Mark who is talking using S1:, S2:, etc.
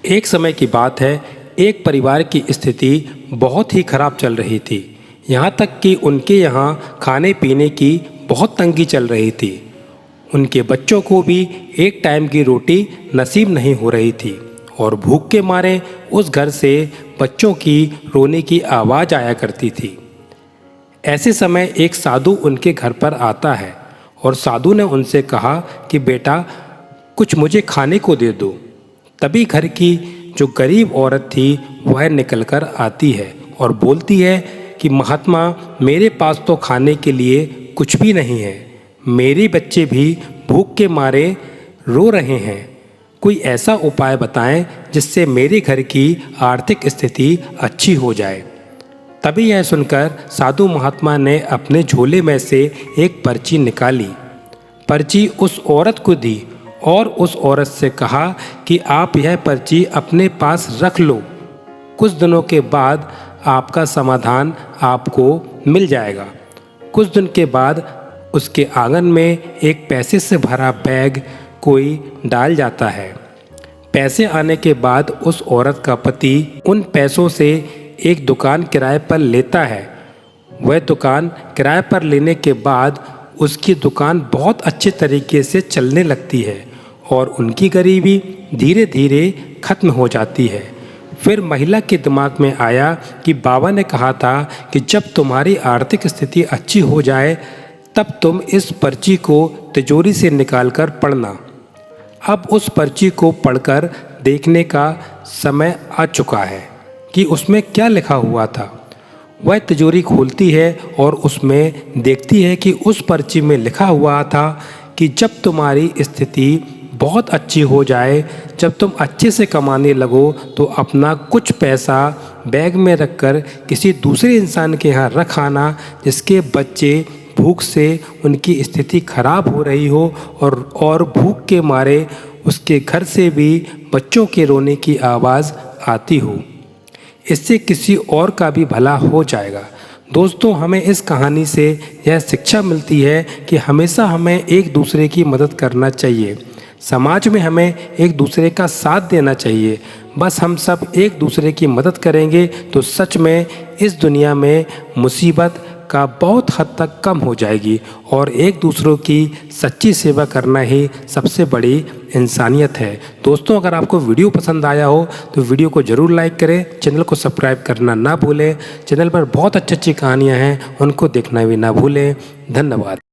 S1: एक समय की बात है, एक परिवार की स्थिति बहुत ही खराब चल रही थी। यहाँ तक कि उनके यहाँ खाने पीने की बहुत तंगी चल रही थी। उनके बच्चों को भी एक टाइम की रोटी नसीब नहीं हो रही थी और भूख के मारे उस घर से बच्चों की रोने की आवाज़ आया करती थी। ऐसे समय एक साधु उनके घर पर आता है और साधु ने उनसे कहा कि बेटा, कुछ मुझे खाने को दे दो। तभी घर की जो गरीब औरत थी वह निकलकर आती है और बोलती है कि महात्मा, मेरे पास तो खाने के लिए कुछ भी नहीं है। मेरे बच्चे भी भूख के मारे रो रहे हैं। कोई ऐसा उपाय बताएं जिससे मेरे घर की आर्थिक स्थिति अच्छी हो जाए। तभी यह सुनकर साधु महात्मा ने अपने झोले में से एक पर्ची निकाली। पर्ची उस औरत को दी और उस औरत से कहा कि आप यह पर्ची अपने पास रख लो। कुछ दिनों के बाद आपका समाधान आपको मिल जाएगा। कुछ दिन के बाद उसके आंगन में एक पैसे से भरा बैग कोई डाल जाता है। पैसे आने के बाद उस औरत का पति उन पैसों से एक दुकान किराए पर लेता है। वह दुकान किराए पर लेने के बाद उसकी दुकान बहुत अच्छे तरीके से चलने लगती है और उनकी गरीबी धीरे धीरे खत्म हो जाती है। फिर महिला के दिमाग में आया कि बाबा ने कहा था कि जब तुम्हारी आर्थिक स्थिति अच्छी हो जाए तब तुम इस पर्ची को तिजोरी से निकालकर पढ़ना। अब उस पर्ची को पढ़कर देखने का समय आ चुका है कि उसमें क्या लिखा हुआ था। वह तिजोरी खोलती है और उसमें देखती है कि उस पर्ची में लिखा हुआ था कि जब तुम्हारी स्थिति बहुत अच्छी हो जाए, जब तुम अच्छे से कमाने लगो, तो अपना कुछ पैसा बैग में रखकर किसी दूसरे इंसान के यहाँ रख आना जिसके बच्चे भूख से उनकी स्थिति खराब हो रही हो और भूख के मारे उसके घर से भी बच्चों के रोने की आवाज़ आती हो। इससे किसी और का भी भला हो जाएगा। दोस्तों, हमें इस कहानी से यह शिक्षा मिलती है कि हमेशा हमें एक दूसरे की मदद करना चाहिए। समाज में हमें एक दूसरे का साथ देना चाहिए। बस हम सब एक दूसरे की मदद करेंगे तो सच में इस दुनिया में मुसीबत का बहुत हद तक कम हो जाएगी और एक दूसरों की सच्ची सेवा करना ही सबसे बड़ी इंसानियत है। दोस्तों, अगर आपको वीडियो पसंद आया हो तो वीडियो को ज़रूर लाइक करें, चैनल को सब्सक्राइब करना ना भूलें। चैनल पर बहुत अच्छी अच्छी कहानियाँ हैं, उनको देखना भी ना भूलें। धन्यवाद।